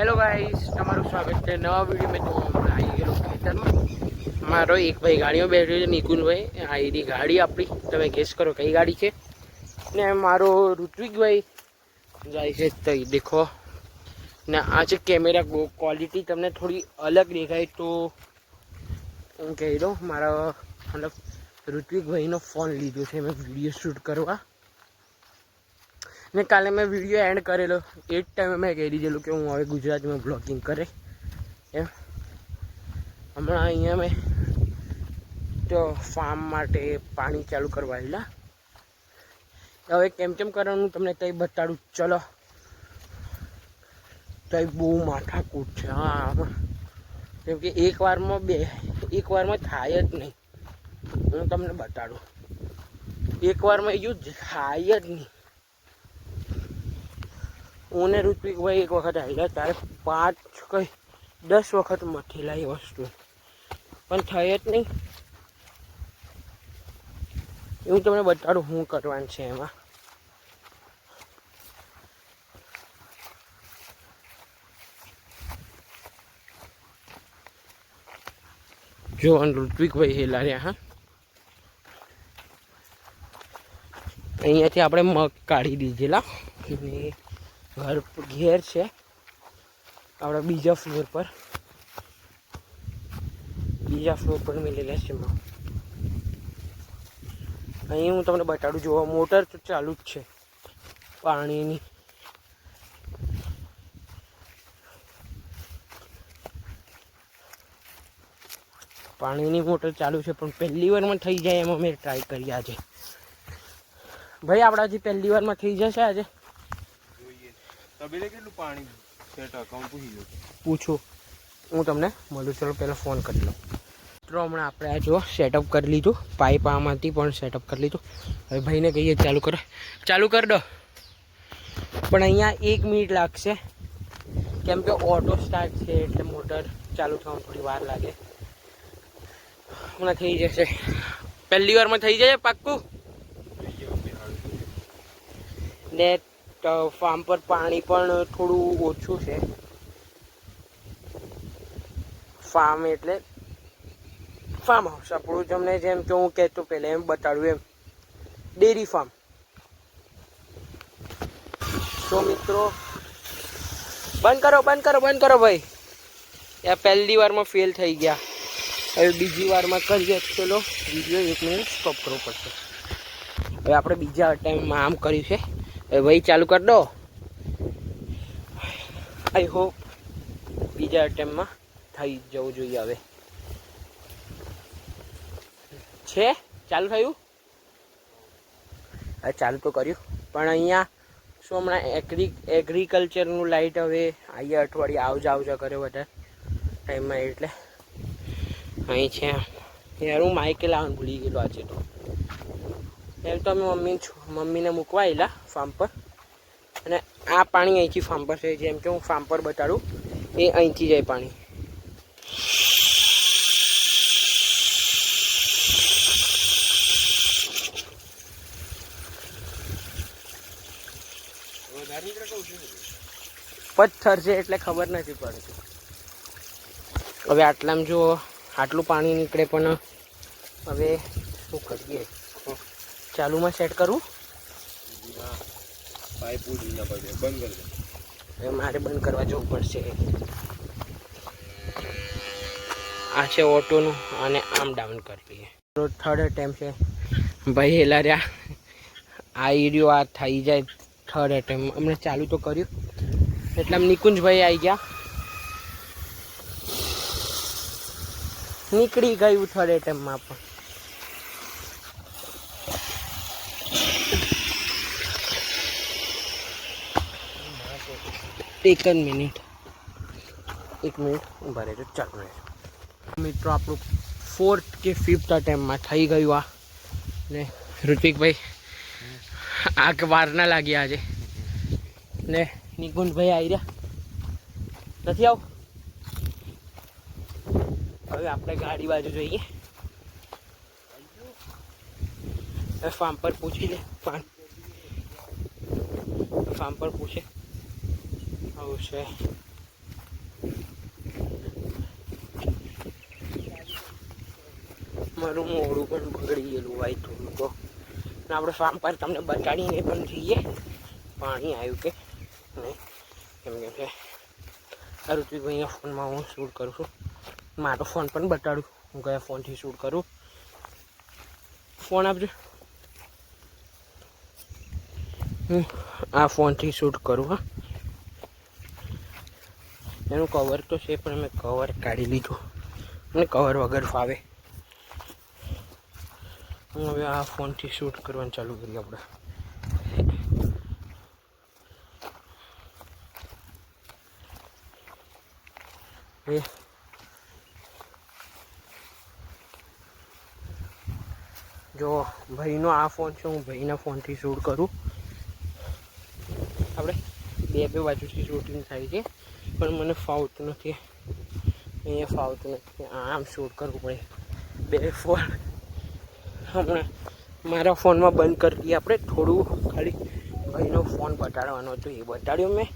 Hello guys, તમારું સ્વાગત છે નવા વિડીયોમાં। તો હમણાં આવી ગયેલો ખેતરમાં। મારો એક ભાઈ ગાડીમાં બેઠો છે, નિકુંજભાઈ। આ એની ગાડી આપણી, તમે ગેસ કરો કઈ ગાડી છે। ને મારો ઋત્વિકભાઈ જાય છે તઈ દેખો। ને આ છે કેમેરા ક્વોલિટી, તમને થોડી અલગ દેખાય તો હું કહી દઉં, મારા મતલબ ઋત્વિકભાઈનો ફોન લીધો છે મેં વિડીયો શૂટ કરવા। ને કાલે મેં વિડીયો એન્ડ કરેલો, એ જ ટાઈમે મેં કહી દીધેલું કે હું હવે ગુજરાતીમાં બ્લોગિંગ કરે એમ। હમણાં અહીંયા મેં તો ફાર્મ માટે પાણી ચાલુ કરવા આવેલા। હવે કેમ કેમ કરવાનું તમને ત્યાં બતાડું, ચલો। ત્યાં બહુ માથાકૂટ છે હા, કેમ કે એક વારમાં થાય જ નહીં। હું તમને બતાડું, એક વારમાં એવું જ થાય જ નહીં। હું ને ઋત્વિકભાઈ એક વખત આવ્યા ત્યારે 10 વખત મથેલા એ વસ્તુ, પણ થઈ જ નહીં। હું તમને બતાડું શું કરવાનું છે એમાં। જો ઋત્વિકભાઈ હેલા રહ્યા હા। અહીંયાથી આપણે મગ કાઢી દીધેલા, ઘેર છે આપણા બીજા ફ્લોર પર મિલેલા છે મગ। અહીં હું તમને બતાડું, જોવા મોટર તો ચાલુ જ છે પાણીની। પાણીની મોટર ચાલુ છે, પણ પહેલી વારમાં થઈ જાય એમાં મેં ટ્રાય કરી આજે। ભાઈ આપણાથી પહેલી વારમાં થઈ જશે આજે? કેટલું પાણી પૂછું, હું તમને મળું, ચલો પહેલાં ફોન કરી લઉં। મિત્રો હમણાં આપણે આ જો સેટઅપ કરી લીધું, પાઇપ આમાંથી પણ સેટઅપ કરી લીધું। હવે ભાઈને કહીએ ચાલુ કર દો, પણ અહીંયા 1 મિનિટ લાગશે, કેમ કે ઓટો સ્ટાર્ટ છે એટલે મોટર ચાલુ થવામાં થોડી વાર લાગે। હમણાં થઈ જશે, પહેલી વારમાં થઈ જાય પાક્કું ને। ફાર્મ પર પાણી પણ થોડું ઓછું છે। ફાર્મ એટલે ફાર્મ હાઉસ આપણું, તમને જેમ કે હું કહેતો પહેલાં એમ બતાડું એમ, ડેરી ફાર્મ। તો મિત્રો બંધ કરો ભાઈ, યાર પહેલી વારમાં ફેલ થઈ ગયા, હવે બીજી વારમાં કરીએ। ચલો વિડીયો 1 મિનિટ સ્ટોપ કરવો પડશે। હવે આપણે બીજા ટાઈમમાં આમ કર્યું છે, હવે ભાઈ ચાલુ કરી દો। આઈ હોપ બીજા ટાઈમમાં થઈ જવું જોઈએ। હવે છે ચાલુ થયું, હવે ચાલુ તો કર્યું, પણ અહીંયા શું હમણાં એગ્રીકલ્ચરનું લાઇટ હવે અહીંયા અઠવાડિયે આવજા કરે વધારે ટાઈમમાં, એટલે અહીં છે। યાર હું માઇકે લાવવાનું ભૂલી ગયેલો આજે તો। એમ તો અમે મમ્મીને મૂકવા આવેલા ફાર્મ પર, અને આ પાણી અહીંથી ફાર્મ પર છે, જેમ કે હું ફાર્મ પર બતાડું એ અહીંથી જાય પાણી। પથ્થર છે એટલે ખબર નથી પડતી। હવે આટલામાં જો આટલું પાણી નીકળે, પણ હવે શું કરીએ, ચાલુમાં સેટ કરવું? હવે મારે બંધ કરવા જવું પડશે। આ છે ઓટોનું, અને આમ ડાઉન કરીએ। થર્ડ અટેમ્પ છે ભાઈ, હેલા રહ્યા આ એરિયો આ થઈ જાય થર્ડ અટેમ્પ। હમણાં ચાલુ તો કર્યું એટલે આમ નિકુંજભાઈ આવી ગયા, નીકળી ગયું થર્ડ એટેમ્પમાં પણ। એક મિનિટ ઊભા રહેજો, ચાલુ રહેજો। મિત્રો આપણું 4th કે 5th અટેમ્પમાં થઈ ગયું આ, ને ઋત્વિકભાઈ આગ વાર ના લાગી આજે, ને નિકુંજભાઈ આવી રહ્યા નથી આવું। હવે આપણે ગાડી બાજુ જોઈએ, ફાર્મ પર પૂછી લે, ફાર્મ પર પૂછે આવું છે। મારું મોડું પણ બગડી ગયેલું ભાઈ થોડું તો. અને આપણે ફાર્મ પર તમને બતાડીને પણ જઈએ પાણી આવ્યું કે નહીં. કેમ કે ઋત્વિકભાઈના ફોનમાં હું શૂટ કરું છું. મારો ફોન પણ બતાડું હું કયા ફોનથી શૂટ કરું. ફોન આપજો. હું આ ફોનથી શૂટ કરું. હા, એનું કવર તો છે પણ મેં કવર કાઢી લીધું. મને કવર વગર ફાવે. હું હવે આ ફોનથી શૂટ કરવાનું ચાલુ કરીએ આપણે. જો ભાઈનો આ ફોન છે, હું ભાઈના ફોનથી શૂટ કરું. આપણે બે બાજુથી શૂટિંગ થાય છે પણ મને ફાવતું નથી. અહીંયા ફાવતું નથી. આમ શૂટ કરવું પડે. બે ફોન હમણાં મારા ફોનમાં બંધ કરી દઈએ આપણે. થોડું ખાલી ભાઈનો ફોન બતાડવાનો હતો, એ બતાડ્યો મેં.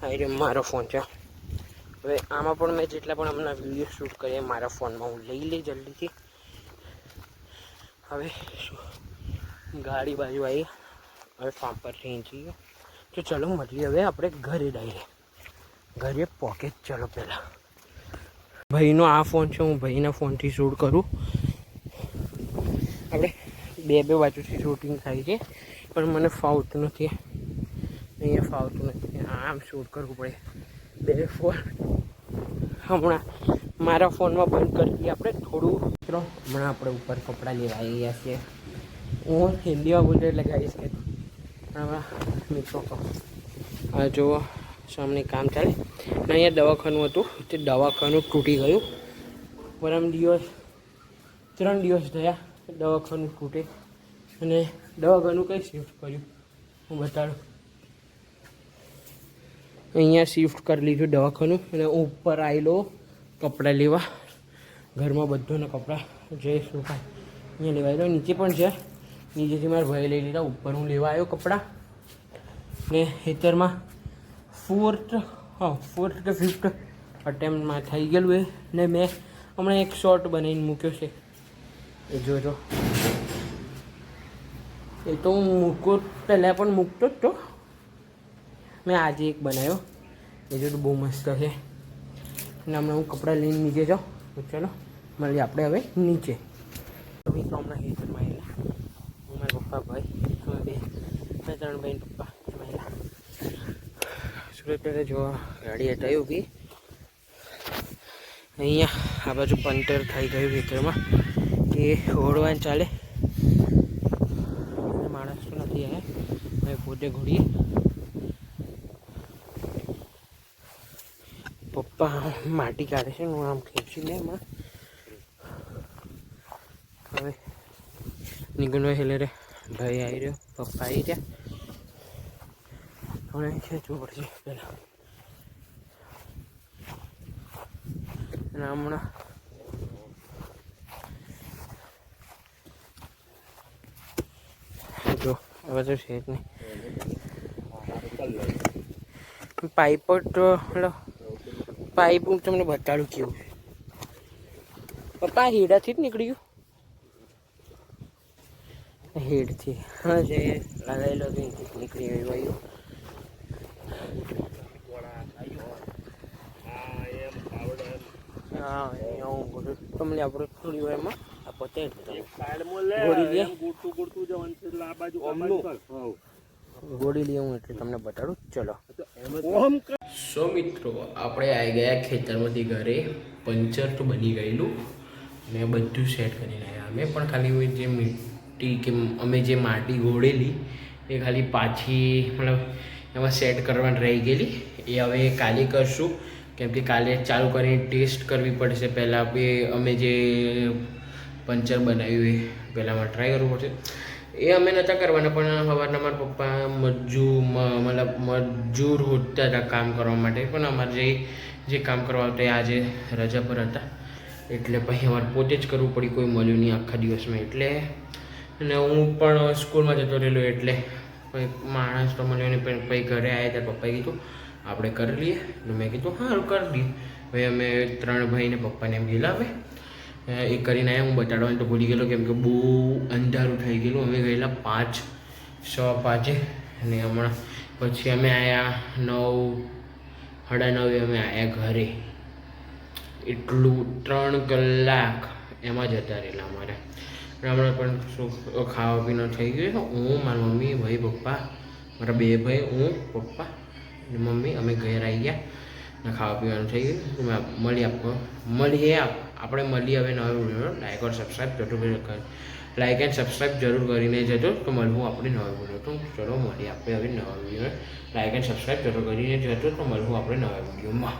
હા, એ મારો ફોન છે. હવે આમાં પણ મેં જેટલા પણ હમણાં વિડીયો શૂટ કરીએ મારા ફોનમાં હું લઈ લઈ જલ્દીથી. હવે ગાડી બાજુ આવી. હવે ફાર્મ પર થઈ જઈએ તો ચલો મળીએ હવે આપણે ઘરે ડાયરેક્ટ. ઘરે પોકેટ ચલો પહેલાં. ભાઈનો આ ફોન છે, હું ભાઈના ફોનથી શૂટ કરું. આપણે બે બાજુથી શૂટિંગ થાય છે પણ મને ફાવતું નથી. અહીંયા ફાવતું નથી. આમ શૂટ કરવું પડે. બે ફોન હમણાં મારા ફોનમાં બંધ કરી દઈએ આપણે. થોડું હમણાં આપણે ઉપર કપડાં લેવા આવી ગયા છીએ. હું હિન્દીમાં બોલું એટલે ગાઈશ કે હમણાં મિત્રો આ જુઓ સામે કામ ચાલે. અને અહીંયા દવાખાનું હતું, તે દવાખાનું તૂટી ગયું. 3 દિવસ થયા દવાખાનું તૂટે. અને દવાખાનું કંઈ શિફ્ટ કર્યું હું બતાડું. અહીંયા શિફ્ટ કરી લીધું દવાખાનું. અને ઉપર આવેલો કપડાં લેવા. ઘરમાં બધાના કપડાં જે સુકાય અહીંયા લેવા આવ્યો. નીચે પણ છે, નીચેથી મારા ભાઈ લઈ લીધા. ઉપર હું લેવા આવ્યો કપડાં. ને ખેતરમાં 4th કે 5th અટેમ્પમાં થઈ ગયેલું એ. ને મેં હમણાં એક શોર્ટ બનાવીને મૂક્યો છે, એ જોજો. એ તો હું પહેલાં પણ મૂકતો જ તો. મેં આજે એક બનાવ્યો, એ જો બહુ મસ્ત છે. અને હમણાં હું કપડાં લઈને નીચે જાઉં. તો ચલો મળીએ આપણે હવે નીચે. તો મિત્રો હમણાં ખેતરમાં આવેલા. હું મારા પપ્પા ભાઈ અમે 3 ભાઈ પપ્પા એમાં આવેલા. સુરત જો ગાડી હટાવી ઊભી. અહીંયા આ બાજુ પંચર થઈ ગયું ખેતરમાં, એ ઓળવાનું ચાલે. માણસ તો નથી આવ્યા, હવે પોતે ઘોડીએ. પપ્પા માટી કાઢે છે, હું આમ ખેંચી લે એમાં. હવે નીકળવા હેલે રે ભાઈ આવી રહ્યો, પપ્પા આવી રહ્યા. હવે ખેંચવું પડશે પહેલાં. અને હમણાં જો હવે તો છે જ નહીં. પાઇપ તો પાઇપ હું તમને બતાડું કેવું છે. પપ્પા હેડાથી જ નીકળ્યું. હેડથી હા જે લગાવેલો નીકળી ગયું ભાઈ. હા અહીંયા હું બોલું તમને આપણે થોડી વારમાં આ પતે ગોળી લઈએ હું એટલે તમને બતાડું. ચલો સો મિત્રો આપણે આવી ગયા ખેતરમાંથી ઘરે. પંચર તો બની ગયેલું ને બધું સેટ કરીને આવ્યા. અમે પણ ખાલી જે મીઠી કે અમે જે માટી ઘોળેલી એ ખાલી પાછી મતલબ એમાં સેટ કરવાની રહી ગયેલી. એ હવે કાલે કરશું, કેમ કે કાલે ચાલુ કરીને ટેસ્ટ કરવી પડશે. પહેલાં અમે જે પંચર બનાવ્યું એ પહેલાંમાં ટ્રાય કરવું પડશે. એ અમે નહોતા કરવાના પણ સવારના મારા પપ્પા મજૂર હોતા હતા કામ કરવા માટે. પણ અમારે જે કામ કરવા આવતા એ આજે રજા પર હતા એટલે પછી અમારે પોતે જ કરવું પડ્યું. કોઈ મળ્યું નહીં આખા દિવસમાં એટલે. અને હું પણ સ્કૂલમાં જતો રહેલો એટલે કોઈ માણસ તો મળ્યો નહીં. પણ પછી ઘરે આવ્યા ત્યારે પપ્પાએ કીધું આપણે કરી લઈએ. તો મેં કીધું હા કરી દઈએ. ભાઈ અમે 3 ભાઈને પપ્પાને એમ ગયેલા હવે એ કરીને આવ્યા. હું બતાડવાનું તો ભૂલી ગયેલો કેમ કે બહુ અંધારું થઈ ગયેલું. અમે ગયેલા 5:15 અને હમણાં પછી અમે આવ્યા 9:30 અમે આવ્યા ઘરે. એટલું 3 કલાક એમાં જતા રહેલા અમારે. હમણાં પણ શું ખાવા પીવાનું થઈ ગયું. હું મારી મમ્મી ભાઈ પપ્પા મારા 2 ભાઈ હું પપ્પા અને મમ્મી અમે ઘરે આવી ગયા ને ખાવા પીવાનું થઈ ગયું. મળીએ આપણે મળીએ હવે નવા video. Like or subscribe like and subscribe જરૂર કરીને જજો તો મળવું આપણે નવા વિડીયો. તો ચલો મળીએ આપણે હવે નવા વિડીયો. લાઈક એન્ડ સબસ્ક્રાઈબ જરૂર કરીને જજો તો મળવું આપણે નવા વિડીયોમાં.